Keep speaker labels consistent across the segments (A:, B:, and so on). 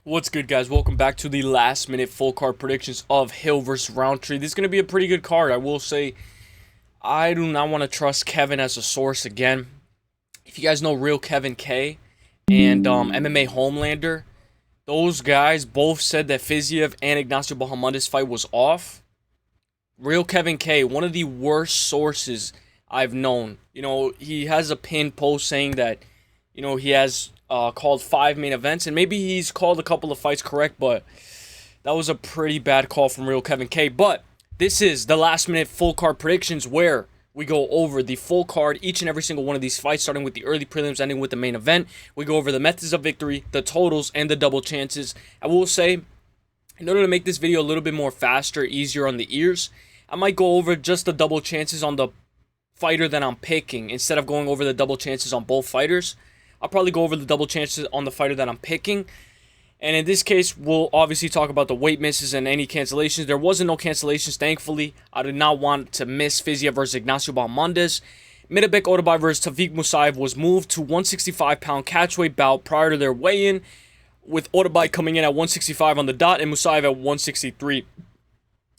A: What's good, guys? Welcome back to the last minute full card predictions of Hill versus Rountree. This is going to be a pretty good card. I will say, I do not want to trust Kevin as a source again. If you guys know Real Kevin K and MMA Homelander, those guys both said that Fiziev and Ignacio Bahamondes fight was off. Real Kevin K, one of the worst sources I've known. You know, he has a pinned post saying that, you know, he has called 5 main events, and maybe he's called a couple of fights correct, but that was a pretty bad call from Real Kevin K. But this is the last minute full card predictions where we go over the full card, each and every single one of these fights, starting with the early prelims, ending with the main event. We go over the methods of victory, the totals, and the double chances. I will say, in order to make this video a little bit more faster, easier on the ears, I might go over just the double chances on the fighter that I'm picking instead of going over the double chances on both fighters. I'll probably go over the double chances on the fighter that I'm picking. And in this case, we'll obviously talk about the weight misses and any cancellations. There wasn't no cancellations, thankfully. I did not want to miss Fiziev versus Ignacio Bahamondes. Midabek Otabay versus Tagir Musayev was moved to 165-pound catchweight bout prior to their weigh-in, with Otabay coming in at 165 on the dot and Musayev at 163.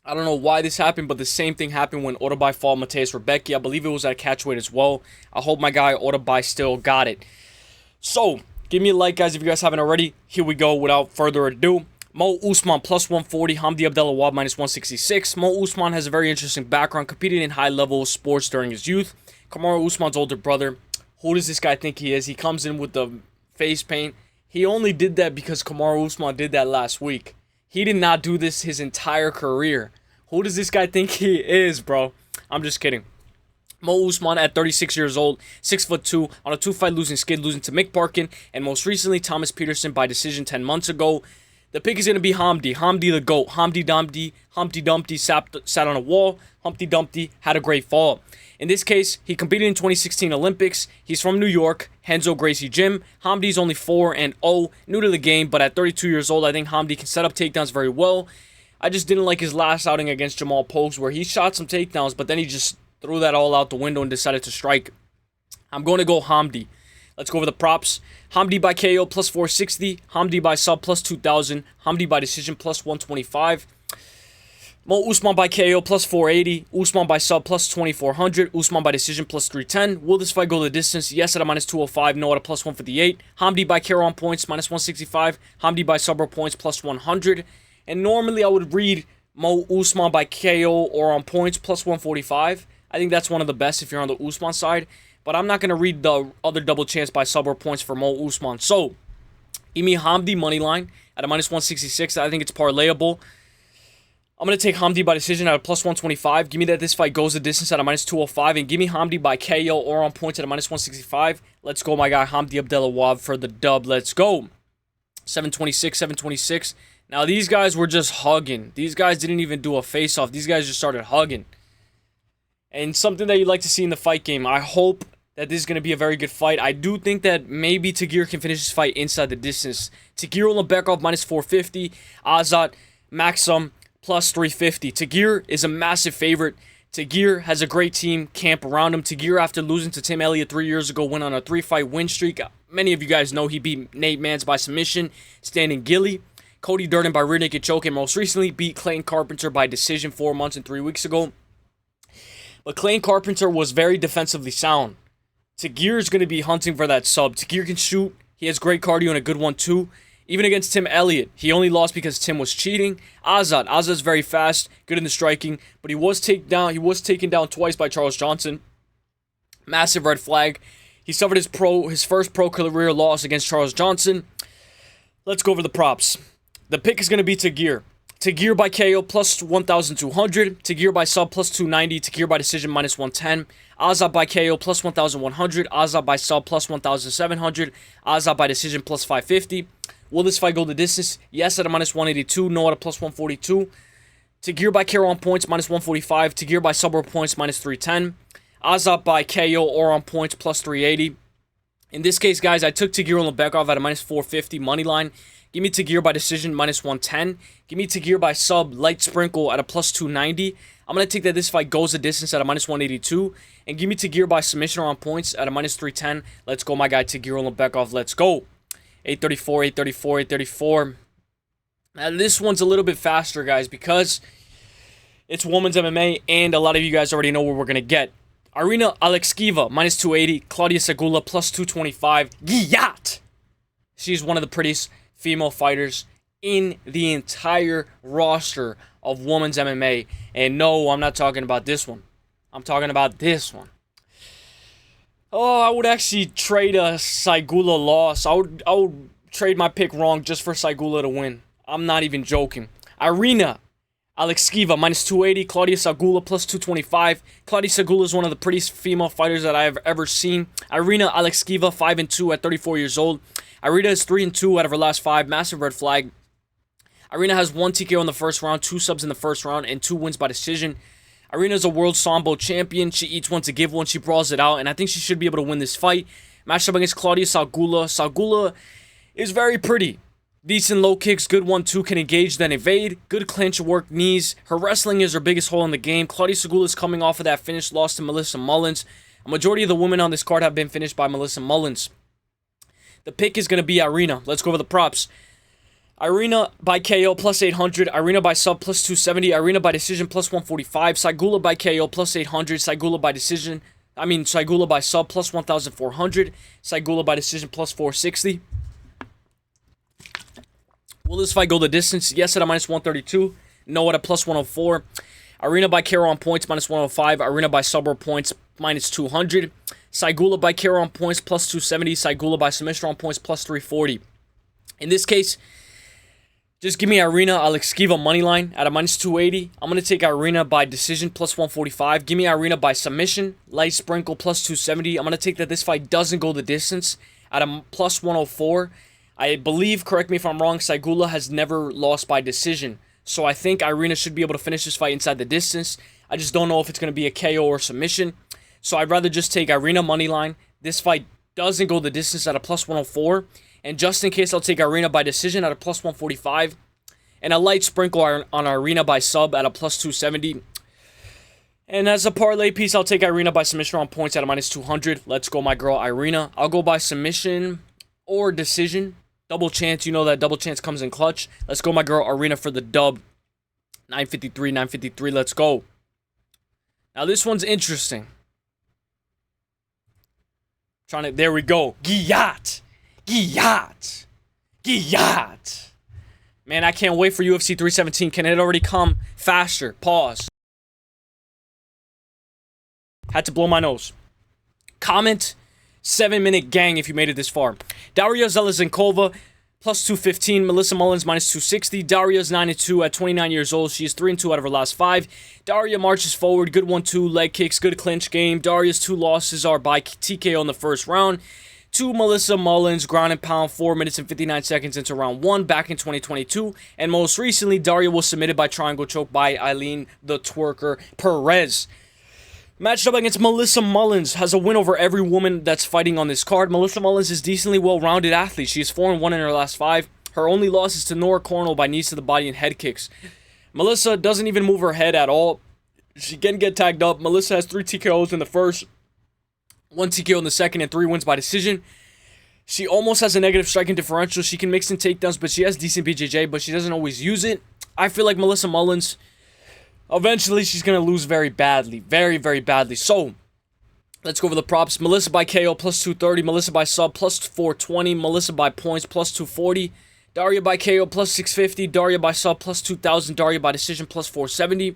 A: I don't know why this happened, but the same thing happened when Otabay fought Mateus Rebecki. I believe it was at catchweight as well. I hope my guy Otabay still got it. So, give me a like, guys, if you guys haven't already. Here we go, without further ado. Mo Usman plus 140, Hamdy Abdelwahab minus 166. Mo Usman has a very interesting background, competing in high-level sports during his youth. Kamaru Usman's older brother. Who does this guy think he is? He comes in with the face paint. He only did that because Kamaru Usman did that last week. He did not do this his entire career. Who does this guy think he is, bro? I'm just kidding. Mo Usman at 36 years old, 6'2", on a 2-fight losing skid, losing to Mick Parkin, and most recently Thomas Peterson by decision 10 months ago. The pick is going to be Hamdy. Hamdy the GOAT. Humpty Dumpty sat on a wall. Humpty Dumpty had a great fall. In this case, he competed in 2016 Olympics. He's from New York, Renzo Gracie Gym. Hamdy's only 4-0, new to the game, but at 32 years old, I think Hamdy can set up takedowns very well. I just didn't like his last outing against Jamal Pogues, where he shot some takedowns, but then he just threw that all out the window and decided to strike. I'm going to go Hamdy. Let's go over the props. Hamdy by KO plus 460. Hamdy by sub plus 2,000. Hamdy by decision plus 125. Mo Usman by KO plus 480. Usman by sub plus 2,400. Usman by decision plus 310. Will this fight go the distance? Yes at a minus 205. No at a plus 158. Hamdy by KO on points minus 165. Hamdy by sub points plus 100. And normally I would read Mo Usman by KO or on points plus 145. I think that's one of the best if you're on the Usman side. But I'm not going to read the other double chance by sub or points for Mo Usman. So, give me Hamdy moneyline at a minus 166. I think it's parlayable. I'm going to take Hamdy by decision at a plus 125. Give me that this fight goes the distance at a minus 205. And give me Hamdy by KO or on points at a minus 165. Let's go, my guy, Hamdy Abdelwahab for the dub. Let's go. 726, 726. Now, these guys were just hugging. These guys didn't even do a face-off. These guys just started hugging. And something that you'd like to see in the fight game. I hope that this is going to be a very good fight. I do think that maybe Tagir can finish this fight inside the distance. Tagir Ulanbekov minus 450. Azat, Maksum plus 350. Tagir is a massive favorite. Tagir has a great team camp around him. Tagir, after losing to Tim Elliott 3 years ago, went on a 3-fight win streak. Many of you guys know he beat Nate Mans by submission, standing Gilly. Cody Durden by rear naked choke, and most recently beat Clayton Carpenter by decision 4 months and 3 weeks ago. But Clayton Carpenter was very defensively sound. Tagir is going to be hunting for that sub. Tagir can shoot. He has great cardio and a good one too. Even against Tim Elliott, he only lost because Tim was cheating. Azat's very fast, good in the striking, but he was taken down twice by Charles Johnson. Massive red flag. He suffered his first pro career loss against Charles Johnson. Let's go over the props. The pick is going to be Tagir. Tagir by KO plus 1,200. Tagir by sub plus 290. Tagir by decision minus 110. Azat by KO plus 1,100. Azat by sub plus 1,700. Azat by decision plus 550. Will this fight go the distance? Yes at a minus 182. No at a plus 142. Tagir by KO on points minus 145. Tagir by sub or points minus 310. Azat by KO or on points plus 380. In this case, guys, I took Tagir Ulanbekov at a minus 450 money line. Give me Tagir by decision minus 110. Give me Tagir by sub light sprinkle at a plus 290. I'm going to take that this fight goes the distance at a minus 182. And give me Tagir by submission or on points at a minus 310. Let's go, my guy, Tagir Ulanbekov. Let's go. 834, 834, 834. Now, this one's a little bit faster, guys, because it's women's MMA, and a lot of you guys already know what we're going to get. Irina Alekseeva, minus 280. Klaudia Syguła, plus 225. Gyat! She's one of the prettiest female fighters in the entire roster of women's MMA. And no, I'm not talking about this one. I'm talking about this one. Oh, I would actually trade a Syguła loss. I would trade my pick wrong just for Syguła to win. I'm not even joking. Irina Alekseeva, minus 280. Klaudia Syguła, plus 225. Klaudia Syguła is one of the prettiest female fighters that I have ever seen. Irina Alekseeva, 5-2 at 34 years old. Irina is 3-2 out of her last 5. Massive red flag. Irina has 1 TKO in the first round, 2 subs in the first round, and 2 wins by decision. Irina is a world Sambo champion. She eats one to give one. She brawls it out, and I think she should be able to win this fight. Matched up against Klaudia Syguła. Syguła is very pretty. Decent low kicks, good 1-2, can engage, then evade. Good clinch work, knees. Her wrestling is her biggest hole in the game. Klaudia Syguła is coming off of that finish loss to Melissa Mullins. A majority of the women on this card have been finished by Melissa Mullins. The pick is going to be Irina. Let's go over the props. Irina by KO, plus 800. Irina by sub, plus 270. Irina by decision, plus 145. Syguła by KO, plus 800. Syguła by sub, plus 1,400. Syguła by decision, plus 460. Will this fight go the distance? Yes at a minus 132. No at a plus 104. Irina by KO on points, minus 105. Irina by sub or points, minus 200. Syguła by KO on points, plus 270. Syguła by submission on points, plus 340. In this case, just give me Irina Alekseeva moneyline at a minus 280. I'm going to take Irina by decision, plus 145. Give me Irina by submission, light sprinkle, plus 270. I'm going to take that this fight doesn't go the distance at a plus 104. I believe, correct me if I'm wrong, Syguła has never lost by decision. So I think Irina should be able to finish this fight inside the distance. I just don't know if it's going to be a KO or submission. So I'd rather just take Irina moneyline. This fight doesn't go the distance at a plus 104. And just in case, I'll take Irina by decision at a plus 145. And a light sprinkle on Irina by sub at a plus 270. And as a parlay piece, I'll take Irina by submission on points at a minus 200. Let's go, my girl, Irina. I'll go by submission or decision. Double chance, you know that double chance comes in clutch. Let's go, my girl, Irina, for the dub. 953, 953, let's go. Now, this one's interesting. There we go. Gyat. Gyat. Gyat. Man, I can't wait for UFC 317. Can it already come faster? Pause. Had to blow my nose. Comment 7-minute gang if you made it this far. Darya Zheleznyakova, plus 215. Melissa Mullins, minus 260. Darya's 9-2 at 29 years old. She is 3-2 out of her last 5. Darya marches forward. Good 1-2. Leg kicks. Good clinch game. Darya's 2 losses are by TKO in the first round. To Melissa Mullins, ground and pound, 4 minutes and 59 seconds into round 1 back in 2022. And most recently, Darya was submitted by triangle choke by Eileen the Twerker Perez. Matched up against Melissa Mullins, has a win over every woman that's fighting on this card. Melissa Mullins is a decently well-rounded athlete. She is 4-1 in her last 5. Her only loss is to Nora Cornell by knees to the body and head kicks. Melissa doesn't even move her head at all. She can get tagged up. Melissa has 3 TKOs in the first, 1 TKO in the second, and 3 wins by decision. She almost has a negative striking differential. She can mix in takedowns, but she has decent BJJ, but she doesn't always use it. I feel like Melissa Mullins, eventually, she's going to lose very badly. Very, very badly. So, let's go over the props. Melissa by KO, plus 230. Melissa by sub, plus 420. Melissa by points, plus 240. Darya by KO, plus 650. Darya by sub, plus 2,000. Darya by decision, plus 470.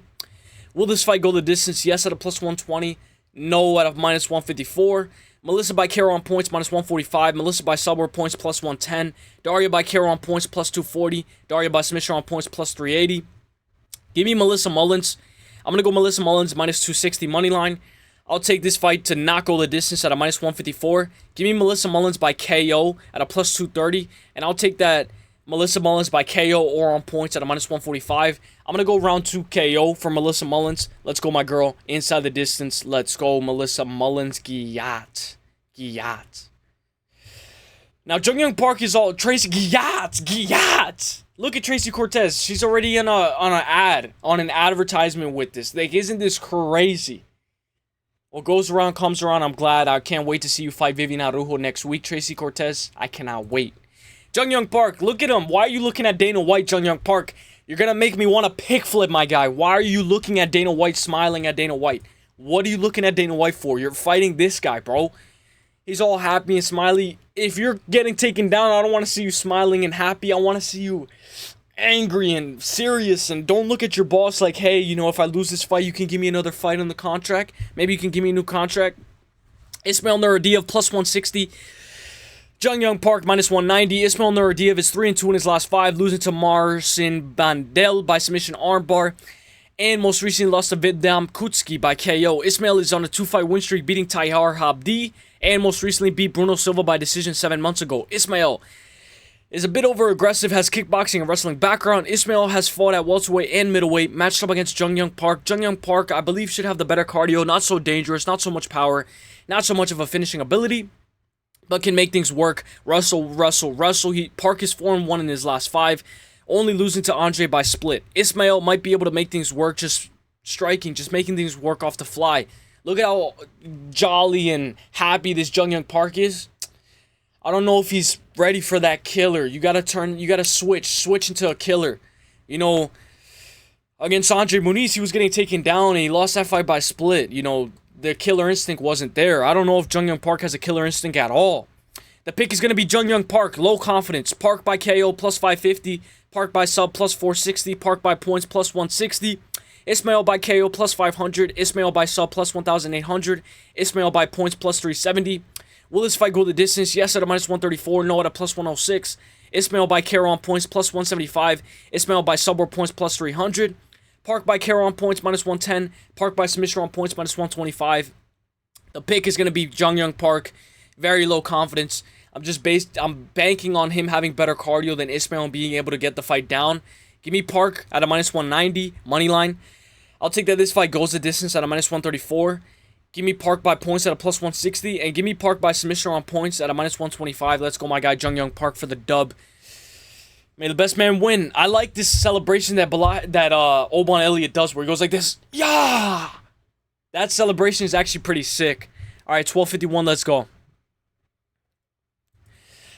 A: Will this fight go the distance? Yes, at a plus 120. No, at a minus 154. Melissa by KO on points, minus 145. Melissa by sub or points, plus 110. Darya by KO on points, plus 240. Darya by submission on points, plus 380. Give me Melissa Mullins. I'm going to go Melissa Mullins, minus 260 money line. I'll take this fight to not go the distance at a minus 154. Give me Melissa Mullins by KO at a plus 230. And I'll take that Melissa Mullins by KO or on points at a minus 145. I'm going to go round 2 KO for Melissa Mullins. Let's go, my girl. Inside the distance. Let's go, Melissa Mullins. Gyat. Gyat. Now, Jung Park is all Tracy Gyat. Gyat. Look at Tracy Cortez. She's already on an advertisement with this. Like, isn't this crazy? What goes around comes around. I'm glad. I can't wait to see you fight Vivian Araujo next week, Tracy Cortez. I cannot wait. Jung Young Park, look at him. Why are you looking at Dana White, Jung Young Park? You're going to make me want to pick flip, my guy. Why are you looking at Dana White, smiling at Dana White? What are you looking at Dana White for? You're fighting this guy, bro. He's all happy and smiley. If you're getting taken down, I don't want to see you smiling and happy. I want to see you angry and serious. And don't look at your boss like, hey, you know, if I lose this fight, you can give me another fight on the contract. Maybe you can give me a new contract. Ismail Naurdiev, plus 160. Jung Young Park, minus 190. Ismail Naurdiev is 3-2 in his last 5, losing to Marcin Bandel by submission armbar. And most recently lost to Vidam Kutski by KO. Ismail is on a 2-fight win streak, beating Tagir Hamdy. And most recently beat Bruno Silva by decision 7 months ago. Ismail is a bit over-aggressive, has kickboxing and wrestling background. Ismail has fought at welterweight and middleweight, matched up against Jung Young Park. Jung Young Park, I believe, should have the better cardio, not so dangerous, not so much power, not so much of a finishing ability, but can make things work. Park is 4-1 in his last 5, only losing to Andre by split. Ismail might be able to make things work, just striking, just making things work off the fly. Look at how jolly and happy this Jung Young Park is. I don't know if he's ready for that killer. You gotta switch into a killer. You know, against Andre Muniz, he was getting taken down and he lost that fight by split. You know, the killer instinct wasn't there. I don't know if Jung Young Park has a killer instinct at all. The pick is going to be Jung Young Park, low confidence. Park by KO, plus 550. Park by sub, plus 460. Park by points, plus 160. Ismail by KO, plus 500. Ismail by sub, plus 1,800. Ismail by points, plus 370. Will this fight go the distance? Yes, at a minus 134. No, at a plus 106. Ismail by KO on points, plus 175. Ismail by sub or points, plus 300. Park by KO on points, minus 110. Park by submission on points, minus 125. The pick is going to be Jung Young Park. Very low confidence. I'm banking on him having better cardio than Ismail and being able to get the fight down. Give me Park at a minus 190, money line. I'll take that this fight goes the distance at a minus 134. Give me Park by points at a plus 160. And give me Park by submission on points at a minus 125. Let's go, my guy, Jung Young Park, for the dub. May the best man win. I like this celebration that Oban Elliott does, where he goes like this. Yeah! That celebration is actually pretty sick. All right, 12:51, let's go.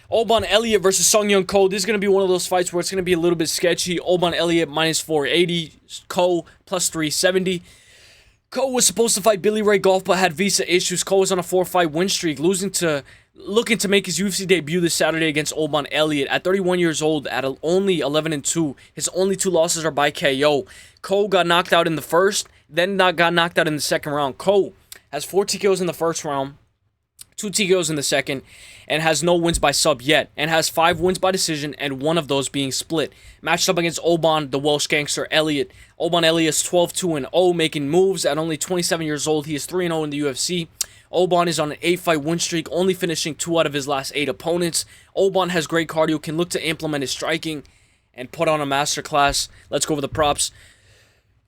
A: Oban Elliott versus Sung Young Ko. This is going to be one of those fights where it's going to be a little bit sketchy. Oban Elliott minus 480. Ko plus 370. Ko was supposed to fight Billy Ray Golf but had visa issues. Ko was on a 4-fight win streak, looking to make his UFC debut this Saturday against Oban Elliott. At 31 years old, at only 11-2, his only 2 losses are by KO. Ko got knocked out in the first, then got knocked out in the second round. Ko has 4 TKOs in the first round, 2 TKOs in the second, and has no wins by sub yet, and has 5 wins by decision, and 1 of those being split. Matched up against Oban, the Welsh gangster, Elliott. Oban Elliott is 12-2-0, making moves. At only 27 years old, he is 3-0 in the UFC. Oban is on an 8-fight win streak, only finishing 2 out of his last 8 opponents. Oban has great cardio, can look to implement his striking, and put on a masterclass. Let's go over the props.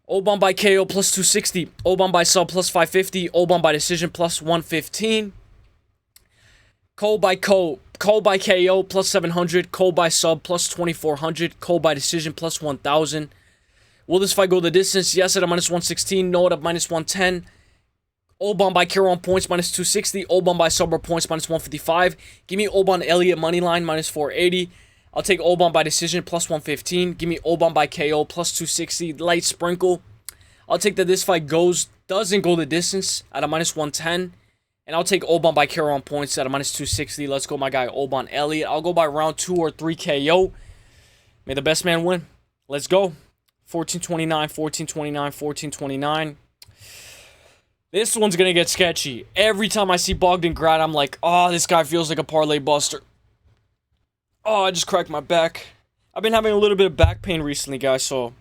A: Oban by KO plus 260. Oban by sub plus 550. Oban by decision plus 115. Ko by KO plus 700. Ko by sub plus 2400. Ko by decision plus 1000. Will this fight go the distance? Yes, at a minus 116. No, at a minus 110. Oban by KO on points minus 260. Oban by sub or points minus 155. Give me Oban Elliott money line minus 480. I'll take Oban by decision plus 115. Give me Oban by KO plus 260. Light sprinkle. I'll take that this fight doesn't go the distance at a minus 110. And I'll take Oban by KO on points at a minus 260. Let's go, my guy, Oban Elliott. I'll go by round 2 or 3 KO. May the best man win. Let's go. 14-29, 14-29, 14-29. This one's going to get sketchy. Every time I see Bogdan Grad, I'm like, oh, this guy feels like a parlay buster. Oh, I just cracked my back. I've been having a little bit of back pain recently, guys, so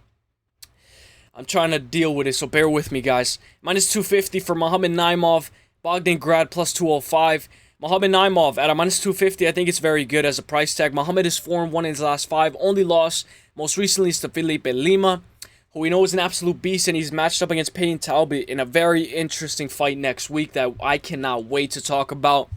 A: I'm trying to deal with it, so bear with me, guys. Minus 250 for Mohammed Naimov. Bogdan Grad plus 205. Mohammed Naimov at a minus 250, I think it's very good as a price tag. Mohammed is 4-1 in his last 5. Only loss, most recently, is to Felipe Lima, who we know is an absolute beast, and he's matched up against Payne Talbot in a very interesting fight next week that I cannot wait to talk about.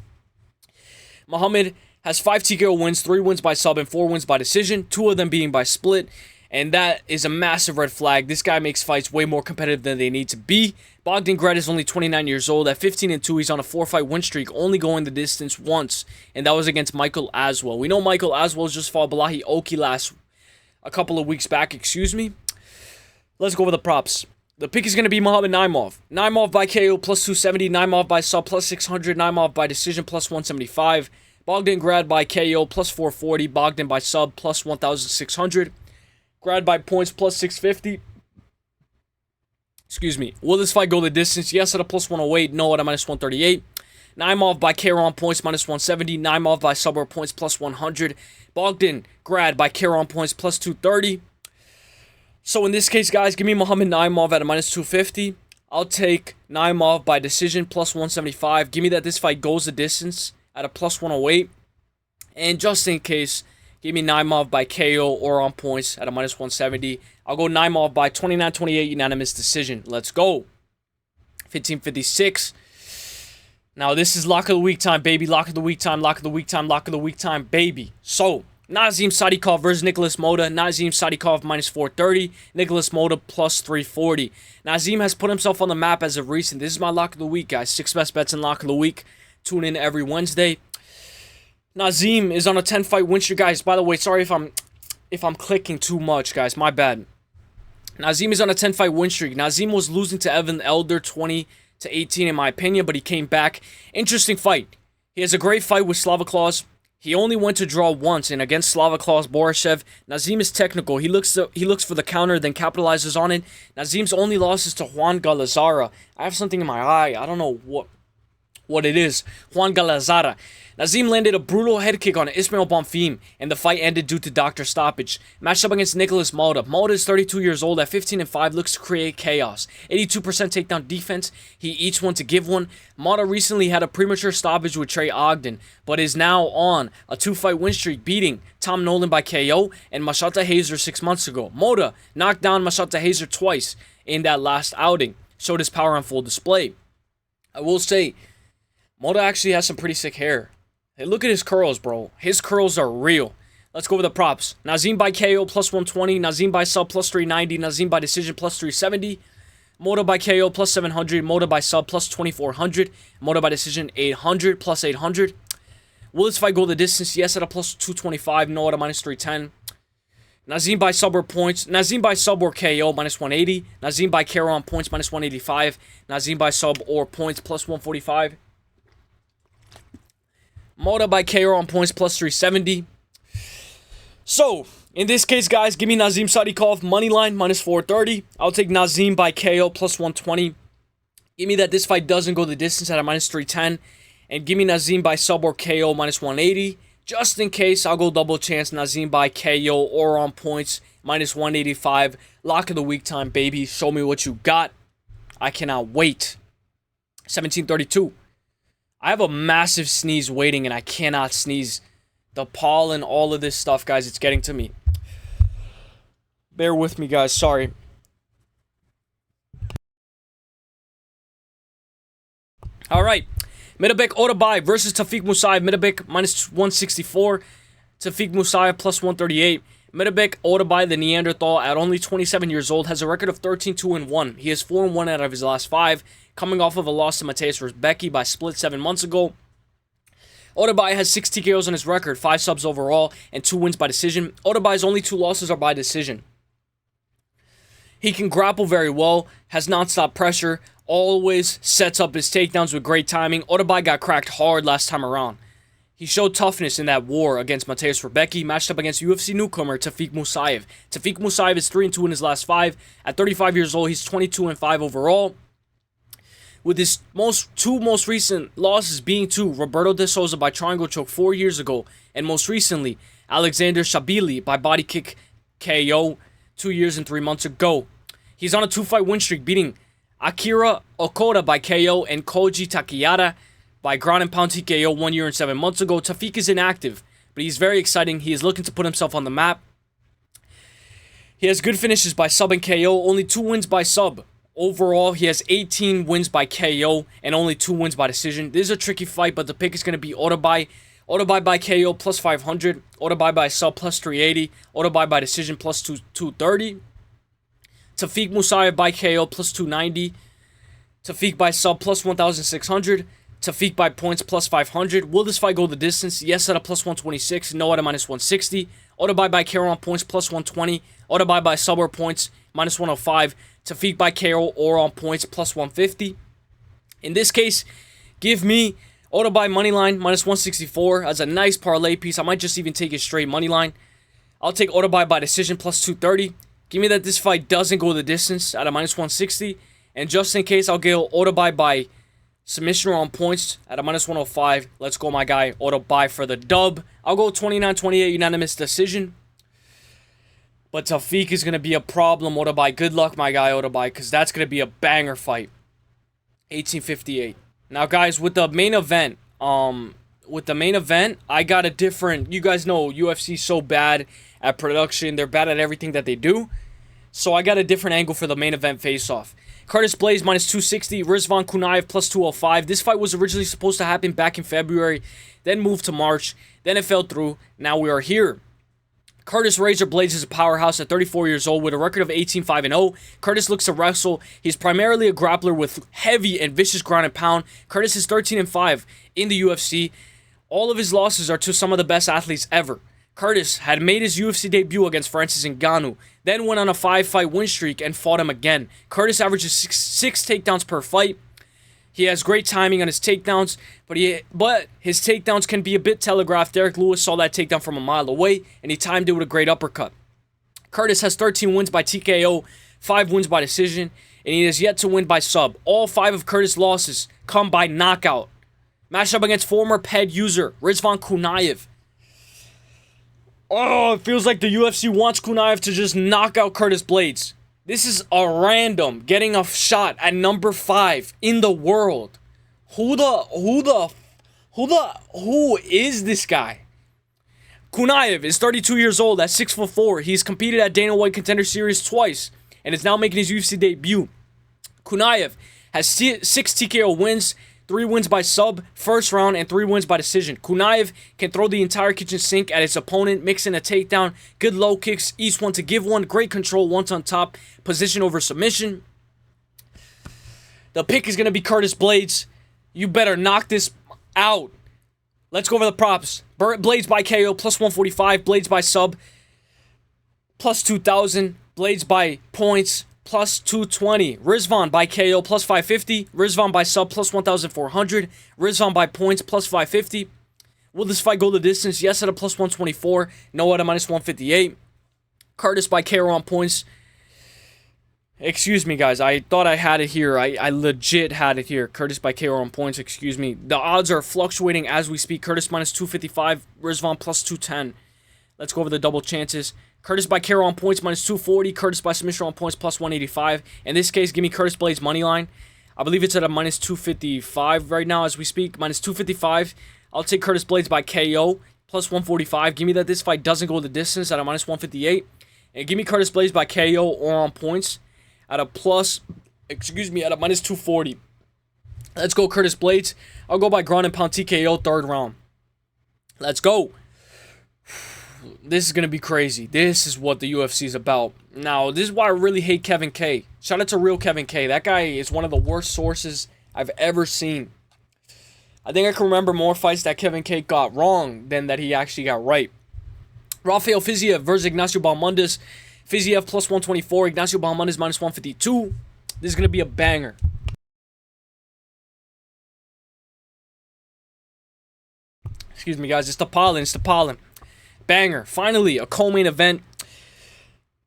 A: Mohammed has 5 TKO wins, 3 wins by sub, and 4 wins by decision, 2 of them being by split. And that is a massive red flag. This guy makes fights way more competitive than they need to be. Bogdan Grad is only 29 years old. At 15-2, he's on a 4-fight win streak, only going the distance once. And that was against Michael Aswell. We know Michael Aswell's just fought Balahi Oki a couple of weeks back, Let's go over the props. The pick is going to be Mohammed Naimov. Naimov by KO plus 270. Naimov by sub plus 600. Naimov by decision plus 175. Bogdan Grad by KO plus 440. Bogdan by sub plus 1,600. Grad by points plus 650. Will this fight go the distance? Yes at a plus 108. No at a minus 138. Naimov by KO on points minus 170. Naimov by sub or points plus 100. Bogdan Grad by KO on points plus 230. So in this case, guys, give me Mohammed Naimov at a minus 250. I'll take Naimov by decision plus 175. Give me that this fight goes the distance at a plus 108. And just in case, give me Naimov by KO or on points at a minus 170. I'll go Naimov by 29-28 unanimous decision. Let's go. 15:56. Now this is lock of the week time, baby. Lock of the week time, lock of the week time, lock of the week time, baby. So, Nazim Sadykhov versus Nikolas Moda. Nazim Sadykhov minus 430. Nikolas Moda plus 340. Nazim has put himself on the map as of recent. This is my lock of the week, guys. 6 best bets in lock of the week. Tune in every Wednesday. Nazim is on a 10-fight win streak, guys. By the way, sorry if I'm clicking too much, guys. My bad. Nazim is on a 10-fight win streak. Nazim was losing to Evan Elder 20-18 in my opinion, but he came back. Interesting fight. He has a great fight with Slavoclaws. He only went to draw once, and against Slavoclaws Borishev, Nazim is technical. He looks for the counter, then capitalizes on it. Nazim's only loss is to Juan Galazara. I have something in my eye. I don't know what it is. Juan Galazara. Nazim landed a brutal head kick on Ismail Bonfim, and the fight ended due to doctor stoppage. Matched up against Nikolas Moda. Moda is 32 years old. At 15-5, looks to create chaos. 82% takedown defense. He eats one to give one. Moda recently had a premature stoppage with Trey Ogden, but is now on a 2-fight win streak, beating Tom Nolan by KO and Mashata Hazer 6 months ago. Moda knocked down Mashata Hazer twice in that last outing. Showed his power on full display. I will say, Moda actually has some pretty sick hair. Hey, look at his curls, bro. His curls are real. Let's go over the props. Nazim by KO plus 120. Nazim by sub plus 390. Nazim by decision plus 370. Moda by KO plus 700. Moda by sub plus 2400. Moda by decision 800 plus 800. Will this fight go the distance? Yes at a plus 225. No at a minus 310. Nazim by sub or points. Nazim by sub or KO minus 180. Nazim by KO on points minus 185. Nazim by sub or points plus 145. Moda by KO on points plus 370. So, in this case, guys, give me Nazim Sadykhov moneyline minus 430. I'll take Nazim by KO plus 120. Give me that this fight doesn't go the distance at a minus 310. And give me Nazim by sub or KO minus 180. Just in case, I'll go double chance Nazim by KO or on points minus 185. Lock of the week time, baby. Show me what you got. I cannot wait. 17:32. I have a massive sneeze waiting, and I cannot sneeze. The pollen, all of this stuff, guys, it's getting to me. Bear with me, guys. Sorry. All right. Midabek Otabai versus Tafiq Musayev. Midabek minus 164. Tafiq Musayev plus 138. Midabek Otabai, the Neanderthal, at only 27 years old, has a record of 13-2-1. He has 4-1 out of his last 5. Coming off of a loss to Mateusz Rebecki by split 7 months ago. Otabai has 6 TKOs on his record, 5 subs overall, and 2 wins by decision. Otabai's only 2 losses are by decision. He can grapple very well, has non-stop pressure, always sets up his takedowns with great timing. Otabai got cracked hard last time around. He showed toughness in that war against Mateusz Rebecki, matched up against UFC newcomer Tafiq Musayev. Tafiq Musayev is 3-2 in his last 5. At 35 years old, he's 22-5 overall. With his two most recent losses being to Roberto de Souza by triangle choke 4 years ago, and most recently, Alexander Shabili by body kick KO 2 years and 3 months ago. He's on a 2-fight win streak, beating Akira Okada by KO and Koji Takayata by ground and pound TKO 1 year and 7 months ago. Tafiq is inactive, but he's very exciting. He is looking to put himself on the map. He has good finishes by sub and KO, only 2 wins by sub. Overall, he has 18 wins by KO and only 2 wins by decision. This is a tricky fight, but the pick is going to be Otabai. Auto buy by KO plus 500. Auto buy by sub plus 380. Auto buy by decision plus 230. Tafiq Musayev by KO plus 290. Tafiq by sub plus 1,600. Tafiq by points plus 500. Will this fight go the distance? Yes at a plus 126. No at a minus 160. Auto buy by KO on points plus 120. Auto buy by sub or points minus 105. Tafiq by KO or on points plus 150. In this case, give me auto buy moneyline minus 164 as a nice parlay piece. I might just even take it straight moneyline. I'll take auto buy by decision plus 230. Give me that this fight doesn't go the distance at a minus 160. And just in case, I'll get auto buy by submission or on points at a minus 105. Let's go, my guy. Auto buy for the dub. I'll go 29-28 unanimous decision. But Tafiq is going to be a problem. Auto buy. Good luck, my guy, auto buy, because that's going to be a banger fight. 1858. Now, guys, with the main event, I got a different. You guys know UFC's so bad at production. They're bad at everything that they do. So I got a different angle for the main event face-off. Curtis Blaydes minus 260. Rizvan Kunaev plus 205. This fight was originally supposed to happen back in February, then moved to March. Then it fell through. Now we are here. Curtis Razor Blaydes is a powerhouse at 34 years old with a record of 18-5-0. Curtis looks to wrestle. He's primarily a grappler with heavy and vicious ground and pound. Curtis is 13-5 in the UFC. All of his losses are to some of the best athletes ever. Curtis had made his UFC debut against Francis Ngannou, then went on a 5-fight win streak and fought him again. Curtis averages six takedowns per fight. He has great timing on his takedowns, but his takedowns can be a bit telegraphed. Derek Lewis saw that takedown from a mile away, and he timed it with a great uppercut. Curtis has 13 wins by TKO, 5 wins by decision, and he has yet to win by sub. All 5 of Curtis' losses come by knockout. Matchup against former PED user Rizvan Kunaev. Oh, it feels like the UFC wants Kunaev to just knock out Curtis Blaydes. This is a random getting a shot at number 5 in the world. Who is this guy? Kunaev is 32 years old at 6'4". He's competed at Dana White Contender Series twice and is now making his UFC debut. Kunaev has 6 TKO wins, 3 wins by sub, first round, and 3 wins by decision. Kunaev can throw the entire kitchen sink at his opponent, mix in a takedown, good low kicks, each one to give one, great control, once on top, position over submission. The pick is going to be Curtis Blaydes. You better knock this out. Let's go over the props. Blaydes by KO, plus 145. Blaydes by sub, plus 2,000. Blaydes by points, plus 220. Rizvan by KO, plus 550. Rizvan by sub, plus 1,400. Rizvan by points, plus 550. Will this fight go the distance? Yes at a plus 124. No at a minus 158. Curtis by KO on points. Excuse me, guys. I thought I had it here. I legit had it here. Curtis by KO on points. Excuse me. The odds are fluctuating as we speak. Curtis minus 255. Rizvan plus 210. Let's go over the double chances. Curtis by KO on points minus 240. Curtis by submission on points plus 185. In this case, give me Curtis Blaydes money line. I believe it's at a minus 255 right now as we speak. Minus 255. I'll take Curtis Blaydes by KO plus 145. Give me that this fight doesn't go the distance at a minus 158. And give me Curtis Blaydes by KO or on points at a at a minus 240. Let's go Curtis Blaydes. I'll go by ground and pound TKO third round. Let's go. This is going to be crazy. This is what the UFC is about. Now, this is why I really hate Kevin K. Shout out to real Kevin K. That guy is one of the worst sources I've ever seen. I think I can remember more fights that Kevin K got wrong than that he actually got right. Rafael Fiziev versus Ignacio Balmundas. Fiziev plus 124. Ignacio Balmundas minus 152. This is going to be a banger. Excuse me, guys. It's the pollen. Banger. Finally, a co-main event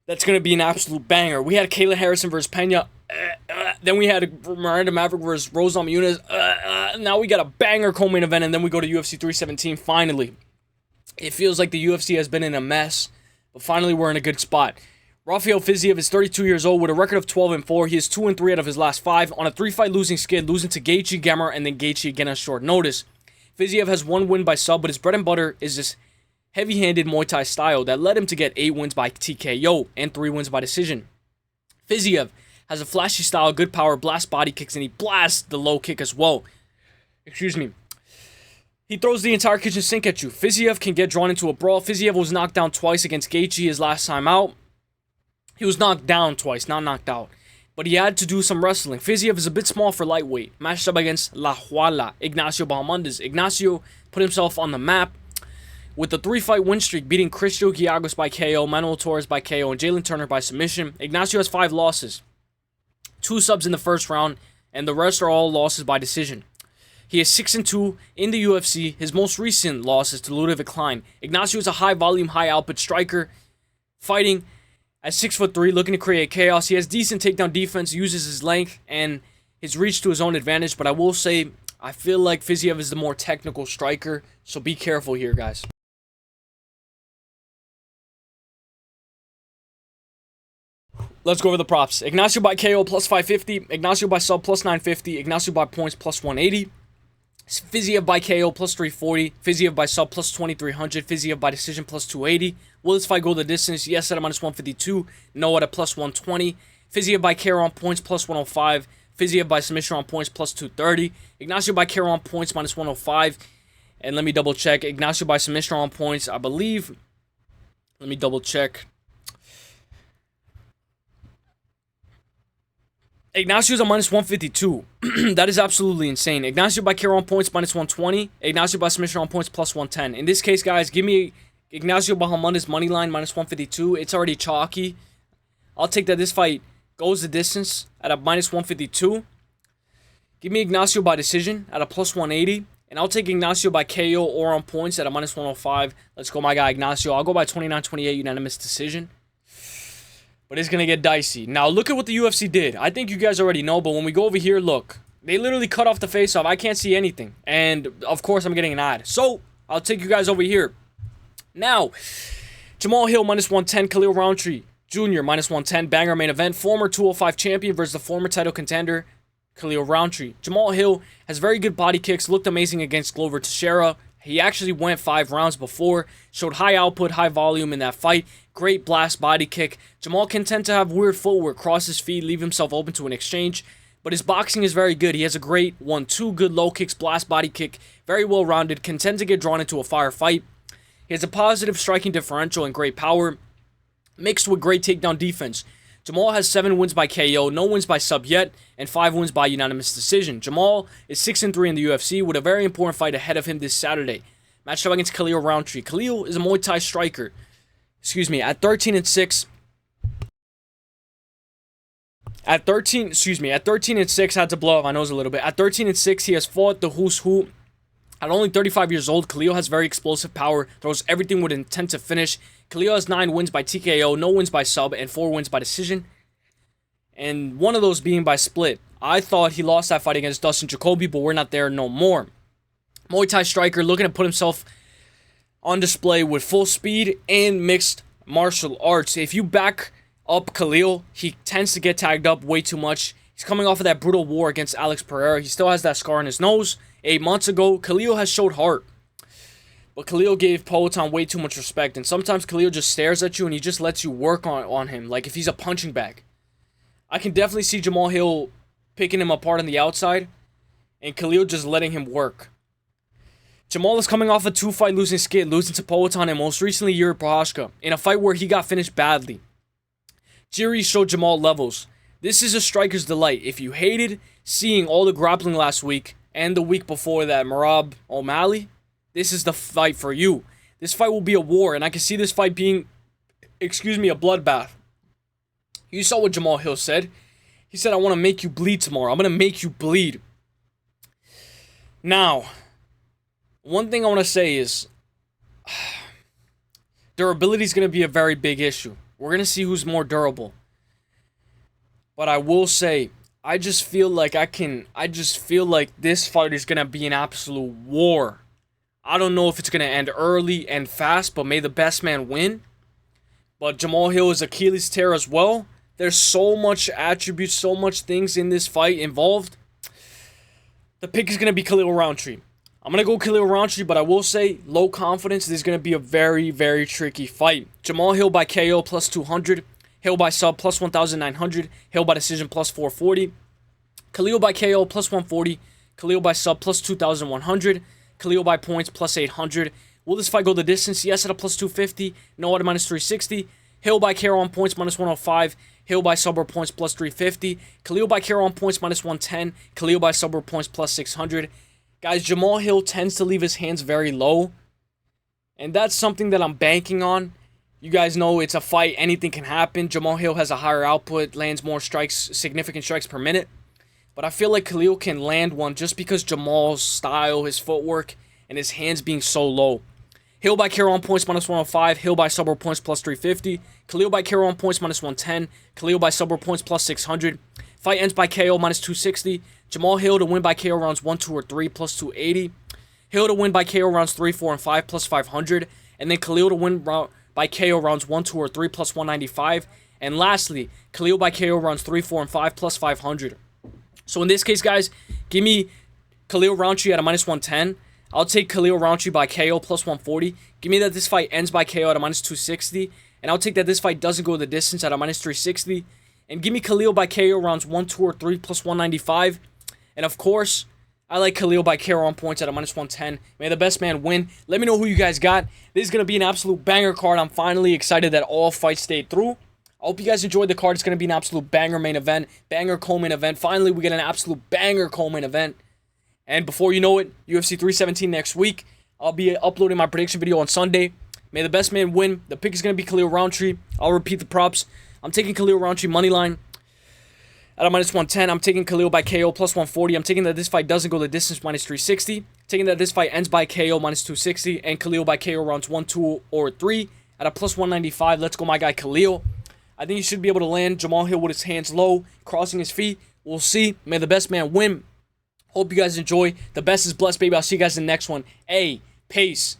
A: that's going to be an absolute banger. We had Kayla Harrison versus Pena. Then we had Miranda Maverick versus Rose Namajunas. Now we got a banger co-main event, and then we go to UFC 317 finally. It feels like the UFC has been in a mess, but finally we're in a good spot. Rafael Fiziev is 32 years old with a record of 12-4. He is 2-3 out of his last 5 on a 3-fight losing skid, losing to Gaethje, Gamrot, and then Gaethje again on short notice. Fiziev has 1 win by sub, but his bread and butter is this heavy-handed Muay Thai style that led him to get 8 wins by TKO and 3 wins by decision. Fiziev has a flashy style, good power, blast body kicks, and he blasts the low kick as well. Excuse me. He throws the entire kitchen sink at you. Fiziev can get drawn into a brawl. Fiziev was knocked down twice against Gaethje his last time out. He was knocked down twice, not knocked out. But he had to do some wrestling. Fiziev is a bit small for lightweight. Matched up against La Huala, Ignacio Bahamondes. Ignacio put himself on the map with a 3-fight win streak, beating Cristiano Giagos by KO, Manuel Torres by KO, and Jalen Turner by submission. Ignacio has 5 losses. 2 subs in the first round, and the rest are all losses by decision. He is 6-2 in the UFC. His most recent loss is to Ludovic Klein. Ignacio is a high-volume, high-output striker, fighting at 6'3", looking to create chaos. He has decent takedown defense, uses his length and his reach to his own advantage, but I will say, I feel like Fiziev is the more technical striker, so be careful here, guys. Let's go over the props. Ignacio by KO plus 550, Ignacio by sub plus 950, Ignacio by points plus 180, Fiziev by KO plus 340, Fiziev by sub plus 2300, Fiziev by decision plus 280. Will this fight go the distance? Yes at a minus 152, no at a plus 120. Fiziev by KO on points plus 105, Fiziev by submission on points plus 230, Ignacio by KO on points minus 105. And let me double check. Ignacio by submission on points, I believe. Let me double check. Ignacio's a minus 152. That is absolutely insane. Ignacio by KO on points minus 120. Ignacio by submission on points plus 110. In this case, guys, give me Ignacio Bahamondes money line minus 152. It's already chalky. I'll take that this fight goes the distance at a minus 152. Give me Ignacio by decision at a plus 180. And I'll take Ignacio by KO or on points at a minus 105. Let's go, my guy, Ignacio. I'll go by 29-28 unanimous decision. But it's going to get dicey. Now, look at what the UFC did. I think you guys already know, but when we go over here, look. They literally cut off the face-off. I can't see anything. And, of course, I'm getting an ad. So, I'll take you guys over here. Now, Jamal Hill, minus 110. Khalil Rountree Jr., minus 110. Banger main event. Former 205 champion versus the former title contender, Khalil Rountree. Jamal Hill has very good body kicks. Looked amazing against Glover Teixeira. He actually went 5 rounds before. Showed high output, high volume in that fight. Great blast body kick. Jamal can tend to have weird footwork, cross his feet, leave himself open to an exchange. But his boxing is very good. He has a great 1-2, good low kicks, blast body kick. Very well rounded. Can tend to get drawn into a fire fight. He has a positive striking differential and great power, mixed with great takedown defense. Jamal has 7 wins by KO, no wins by sub yet, and 5 wins by unanimous decision. Jamal is 6-3 in the UFC with a very important fight ahead of him this Saturday. Matched up against Khalil Rountree. Khalil is a Muay Thai striker. At 13-6. At 13-6, I had to blow up my nose a little bit. At 13-6, he has fought the who's who. At only 35 years old, Khalil has very explosive power, throws everything with intent to finish. Khalil has 9 wins by TKO, no wins by sub, and 4 wins by decision. And one of those being by split. I thought he lost that fight against Dustin Jacoby, but we're not there no more. Muay Thai striker looking to put himself on display with full speed and mixed martial arts. If you back up Khalil, he tends to get tagged up way too much. He's coming off of that brutal war against Alex Pereira. He still has that scar on his nose. 8 months ago, Khalil has showed heart. But Khalil gave Poatan way too much respect. And sometimes Khalil just stares at you and he just lets you work on him. Like if he's a punching bag. I can definitely see Jamal Hill picking him apart on the outside. And Khalil just letting him work. Jamal is coming off a 2-fight losing skid, losing to Poatan and most recently Yuri Prochazka, in a fight where he got finished badly. Jiri showed Jamal levels. This is a striker's delight. If you hated seeing all the grappling last week and the week before that, Merab O'Malley, this is the fight for you. This fight will be a war, and I can see this fight being, a bloodbath. You saw what Jamal Hill said. He said, I want to make you bleed tomorrow. I'm going to make you bleed. Now, one thing I want to say is durability is going to be a very big issue. We're going to see who's more durable. But I will say, I just feel like this fight is going to be an absolute war. I don't know if it's going to end early and fast, but may the best man win. But Jamal Hill is Achilles tear as well. There's so much attributes, so much things in this fight involved. The pick is going to be Khalil Rountree. I'm going to go Khalil Rountree, but I will say, low confidence. This is going to be a very, very tricky fight. Jamal Hill by KO plus 200. Hill by sub plus 1,900. Hill by decision plus 440. Khalil by KO plus 140. Khalil by sub plus 2,100. Khalil by points, plus 800. Will this fight go the distance? Yes, at a plus 250. No, at a minus 360. Hill by KO on points, minus 105. Hill by sub points, plus 350. Khalil by KO on points, minus 110. Khalil by sub points, plus 600. Guys, Jamal Hill tends to leave his hands very low. And that's something that I'm banking on. You guys know it's a fight. Anything can happen. Jamal Hill has a higher output, lands more strikes, significant strikes per minute. But I feel like Khalil can land one just because Jamal's style, his footwork, and his hands being so low. Hill by KO on points, minus 105. Hill by sub points, plus 350. Khalil by KO on points, minus 110. Khalil by sub points, plus 600. Fight ends by KO, minus 260. Jamal Hill to win by KO rounds 1, 2, or 3, plus 280. Hill to win by KO rounds 3, 4, and 5, plus 500. And then Khalil to win by KO rounds 1, 2, or 3, plus 195. And lastly, Khalil by KO rounds 3, 4, and 5, plus 500. So in this case, guys, give me Khalil Rountree at a minus 110. I'll take Khalil Rountree by KO plus 140. Give me that this fight ends by KO at a minus 260. And I'll take that this fight doesn't go the distance at a minus 360. And give me Khalil by KO rounds 1, 2, or 3 plus 195. And of course, I like Khalil by KO on points at a minus 110. May the best man win. Let me know who you guys got. This is going to be an absolute banger card. I'm finally excited that all fights stayed through. I hope you guys enjoyed the card. It's going to be an absolute banger main event. Banger co-main event. Finally, we get an absolute banger co-main event. And before you know it, UFC 317 next week. I'll be uploading my prediction video on Sunday. May the best man win. The pick is going to be Khalil Rountree. I'll repeat the props. I'm taking Khalil Rountree moneyline at a minus 110. I'm taking Khalil by KO plus 140. I'm taking that this fight doesn't go the distance, minus 360. Taking that this fight ends by KO, minus 260. And Khalil by KO rounds 1, 2, or 3 at a plus 195. Let's go, my guy Khalil. I think he should be able to land Jamal Hill with his hands low, crossing his feet. We'll see. May the best man win. Hope you guys enjoy. The best is blessed, baby. I'll see you guys in the next one. Peace.